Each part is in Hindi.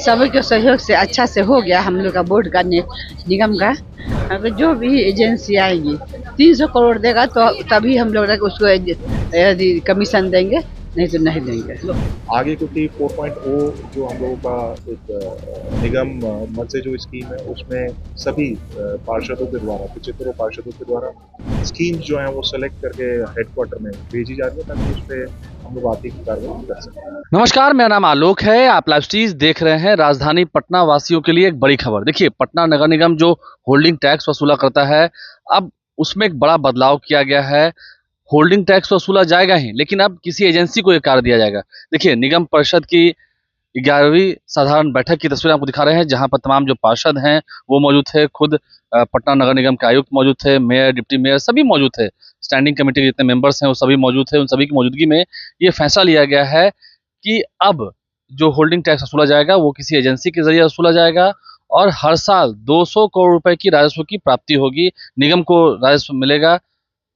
सभी के सहयोग से अच्छा से हो गया हम लोग का बोर्ड का निगम का। अब जो भी एजेंसी आएगी 300 करोड़ देगा तो तभी हम लोग उसको यदि कमीशन देंगे, नहीं तो नहीं देंगे। आगे क्योंकि 4.0 जो हम लोगों का एक निगम मद से जो स्कीम है उसमें सभी पार्षदों के द्वारा 75 पार्षदों के द्वारा स्कीम्स जो हैं वो सेलेक्ट करके हेडक्वार्टर में भेजी जा रही है ताकि उस पर हम लोग आर्थिक कार्रवाई कर सकें। नमस्कार, मेरा नाम आलोक है। आप लाइव स्ट्रीज देख रहे हैं। राजधानी पटना वासियों के लिए एक बड़ी खबर। देखिए, पटना नगर निगम जो होल्डिंग टैक्स वसूला करता है, अब उसमें एक बड़ा बदलाव किया गया है। होल्डिंग टैक्स वसूला जाएगा ही, लेकिन अब किसी एजेंसी को ये कार्य दिया जाएगा। देखिए, निगम परिषद की 11वीं साधारण बैठक की तस्वीर आपको दिखा रहे हैं, जहां पर तमाम जो पार्षद हैं वो मौजूद थे। खुद पटना नगर निगम के आयुक्त मौजूद थे, मेयर, डिप्टी मेयर सभी मौजूद थे। स्टैंडिंग कमेटी के जितने मेंबर्स हैं वो सभी मौजूद थे। उन सभी की मौजूदगी में ये फैसला लिया गया है कि अब जो होल्डिंग टैक्स वसूला जाएगा वो किसी एजेंसी के जरिए वसूला जाएगा और हर साल 200 करोड़ रुपए की राजस्व की प्राप्ति होगी। निगम को राजस्व मिलेगा,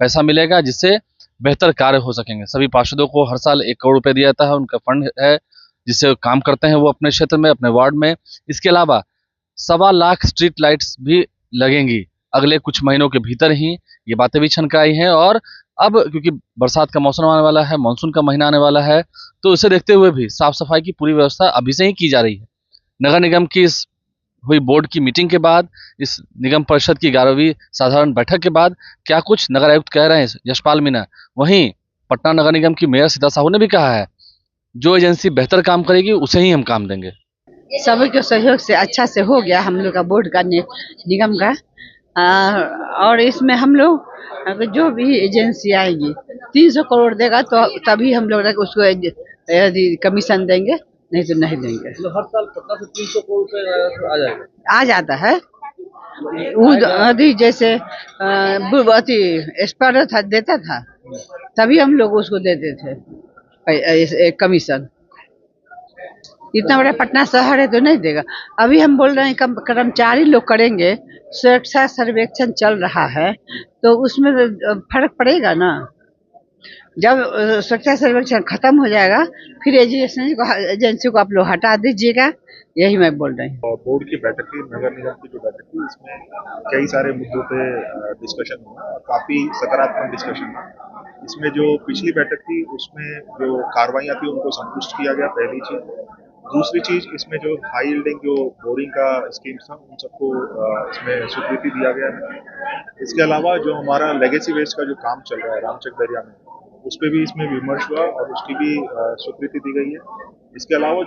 पैसा मिलेगा, जिससे बेहतर कार्य हो सकेंगे। सभी पार्षदों को हर साल 1 करोड़ रुपए दिया जाता है, उनका फंड है जिससे काम करते हैं वो अपने क्षेत्र में, अपने वार्ड में। इसके अलावा 1.25 स्ट्रीट लाइट्स भी लगेंगी अगले कुछ महीनों के भीतर ही। ये बातें भी छनकाई हैं। और अब क्योंकि बरसात का मौसम आने वाला है, मानसून का महीना आने वाला है, तो इसे देखते हुए भी साफ सफाई की पूरी व्यवस्था अभी से ही की जा रही है। नगर निगम की इस हुई बोर्ड की मीटिंग के बाद, इस निगम परिषद की 11वीं साधारण बैठक के बाद क्या कुछ नगर आयुक्त कह रहे हैं यशपाल मीणा। वहीं पटना नगर निगम की मेयर सीता साहू ने भी कहा है, जो एजेंसी बेहतर काम करेगी उसे ही हम काम देंगे। सभी के सहयोग से अच्छा से हो गया हम लोग का बोर्ड का निगम का। और इसमें हम लोग जो भी एजेंसी आएगी 300 करोड़ देगा तो तभी हम लोग उसको यदि कमीशन देंगे, नहीं तो नहीं देंगे। हर साल पटना से 300 करोड़ रुपए आ जाएगा। आ जाता है। अभी जैसे एक्सपायर था देता था, तभी हम लोग उसको देते थे कमीशन। इतना बड़ा पटना शहर है तो नहीं देगा। अभी हम बोल रहे हैं कर्मचारी लोग करेंगे, सुरक्षा सर्वेक्षण चल रहा है तो उसमें फर्क पड़ेगा ना। जब सुरक्षा सर्वेक्षण खत्म हो जाएगा फिर एजेंसी को आप लोग हटा दीजिएगा, यही मैं बोल रही हूँ। बोर्ड की बैठक थी, नगर निगम की जो बैठक थी, इसमें कई सारे मुद्दों पे डिस्कशन हुआ और काफी सकारात्मक डिस्कशन हुआ। इसमें जो पिछली बैठक थी उसमें जो कार्रवाइयाँ थी उनको संतुष्ट किया गया, पहली चीज। दूसरी चीज, इसमें जो हाई यील्डिंग जो बोरिंग का स्कीम था उन सबको इसमें स्वीकृति दिया गया है। इसके अलावा जो हमारा लेगेसी वेस्ट का जो काम चल रहा है रामचक दरिया में, उस पर भी इसमें विमर्श हुआ और उसकी भी स्वीकृति दी गई है। इसके अलावा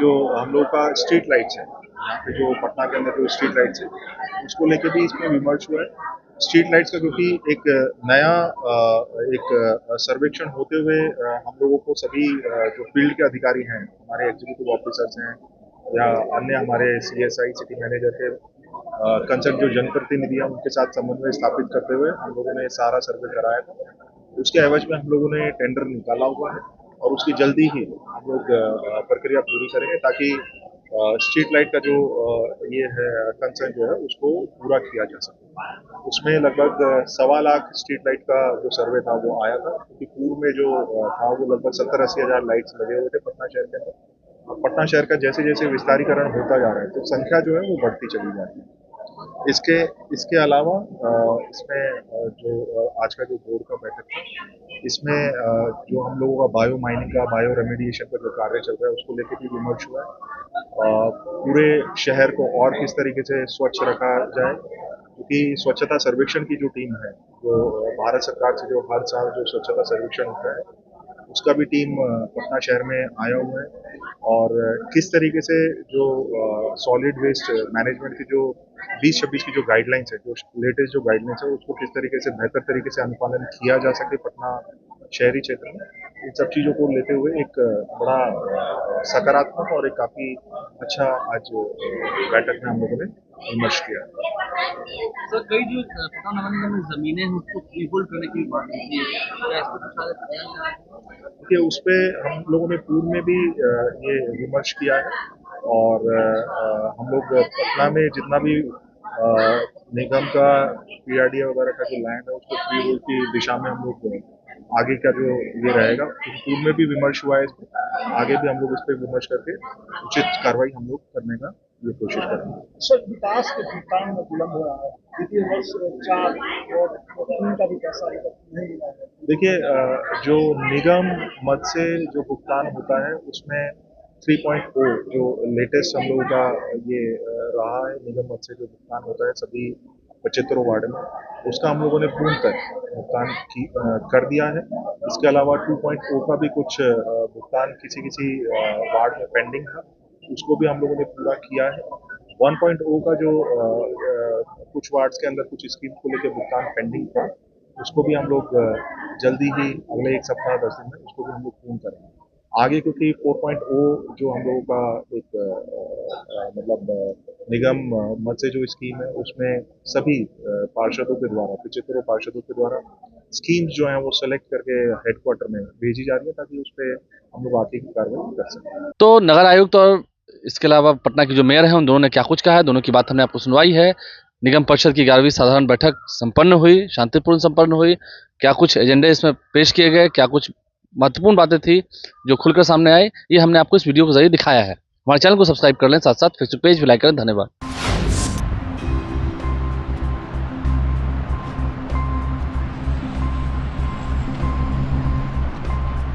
जो हम लोग का स्ट्रीट लाइट्स है, यहाँ पे जो पटना के अंदर जो स्ट्रीट लाइट्स है उसको लेके भी इसमें विमर्श हुआ है। स्ट्रीट लाइट्स का क्योंकि एक नया सर्वेक्षण होते हुए हम लोगों को सभी जो फील्ड के अधिकारी हैं, हमारे एग्जीक्यूटिव ऑफिसर्स हैं या अन्य हमारे CSI सिटी मैनेजर के कंसर्न जो जनप्रतिनिधि हैं उनके साथ समन्वय स्थापित करते हुए हम लोगों ने सारा सर्वे कराया था। उसके एवज में हम लोगों ने टेंडर निकाला हुआ है और उसकी जल्दी ही हम लोग प्रक्रिया पूरी करेंगे ताकि स्ट्रीट लाइट का जो ये है कंसर्न जो है उसको पूरा किया जा सके। उसमें लगभग 1.25 स्ट्रीट लाइट का जो सर्वे था वो आया था, क्योंकि पूर्व में जो था वो लगभग 70-80 हज़ार लाइट्स लगे हुए थे पटना शहर के अंदर। और पटना शहर का जैसे जैसे विस्तारीकरण होता जा रहा है तो संख्या जो है वो बढ़ती चली जा रही है। इसके इसके अलावा इसमें जो आज का जो बोर्ड का बैठक था, इसमें जो हम लोगों का बायो माइनिंग का, बायो रेमेडिएशन का जो कार्य चल रहा है उसको लेकर भी विमर्श हुआ है। पूरे शहर को और किस तरीके से स्वच्छ रखा जाए, क्योंकि स्वच्छता सर्वेक्षण की जो टीम है, जो भारत सरकार से जो हर साल जो स्वच्छता सर्वेक्षण होता है उसका भी टीम पटना शहर में आया हुआ है। और किस तरीके से जो सॉलिड वेस्ट मैनेजमेंट की जो 2026 की जो गाइडलाइंस है, जो लेटेस्ट जो गाइडलाइंस है उसको किस तरीके से बेहतर तरीके से अनुपालन किया जा सके पटना शहरी क्षेत्र में, इन सब चीज़ों को लेते हुए एक बड़ा सकारात्मक और एक काफ़ी अच्छा आज बैठक में हम लोगों ने विमर्श किया। सर, कई जो पटना नगर निगम में जमीनें हैं उसको फ्रीहोल्ड करने की बात होती है, क्या इस पर कुछ आगे बताया जा रहा है? देखिए, उस पर हम लोगों ने पूर्व में भी ये विमर्श किया है और हम लोग पटना में जितना भी निगम का PRDA वगैरह का जो लैंड है उसको फ्री होल्ड की दिशा में हम लोग आगे का जो ये रहेगा, पूर्व में भी विमर्श हुआ है इस पर। आगे भी हम लोग इस पर विमर्श करके उचित कार्रवाई हम लोग करने का ये कोशिश करेंगे। सर, विकास के भुगतान में विलंब हो रहा है। द्वितीय वर्ष 4 और 3 का भी पैसा अभी तक नहीं मिला है। देखिए, जो निगम मद से जो भुगतान होता है उसमें 3.0 जो लेटेस्ट हम लोगों का ये रहा है, निगम मद से जो भुगतान होता है सभी 75 वार्ड में, उसका हम लोगों ने पूर्णतः भुगतान कर दिया है। इसके अलावा 2.0 का भी कुछ भुगतान किसी किसी वार्ड में पेंडिंग था, उसको भी हम लोगों ने पूरा किया है। 1.0 का जो कुछ वार्ड्स के अंदर कुछ स्कीम को लेकर भुगतान पेंडिंग था, उसको भी हम लोग जल्दी ही अगले 1 सप्ताह 10 दिन में उसको भी हम लोग पूर्ण करेंगे। आगे क्योंकि 4.0 जो हम लोगों का एक मतलब निगम मद से जो स्कीम है उसमें सभी पार्षदों के द्वारा 75 पार्षदों के द्वारा स्कीम्स जो हैं वो सेलेक्ट करके हेडक्वार्टर में भेजी जा रही है ताकि उस पर हम लोग आगे की कार्रवाई कर सकें। तो नगर आयुक्त और इसके अलावा पटना की जो मेयर है उन दोनों ने क्या कुछ कहा है, दोनों की बात हमने आपको सुनवाई है। निगम परिषद की 11वीं साधारण बैठक संपन्न हुई, शांतिपूर्ण संपन्न हुई। क्या कुछ एजेंडे इसमें पेश किए गए, क्या कुछ महत्वपूर्ण बातें थी जो खुलकर सामने आई, ये हमने आपको इस वीडियो के जरिए दिखाया है। हमारे चैनल को सब्सक्राइब कर लें, साथ साथ फेसबुक पेज भी लाइक करें। धन्यवाद।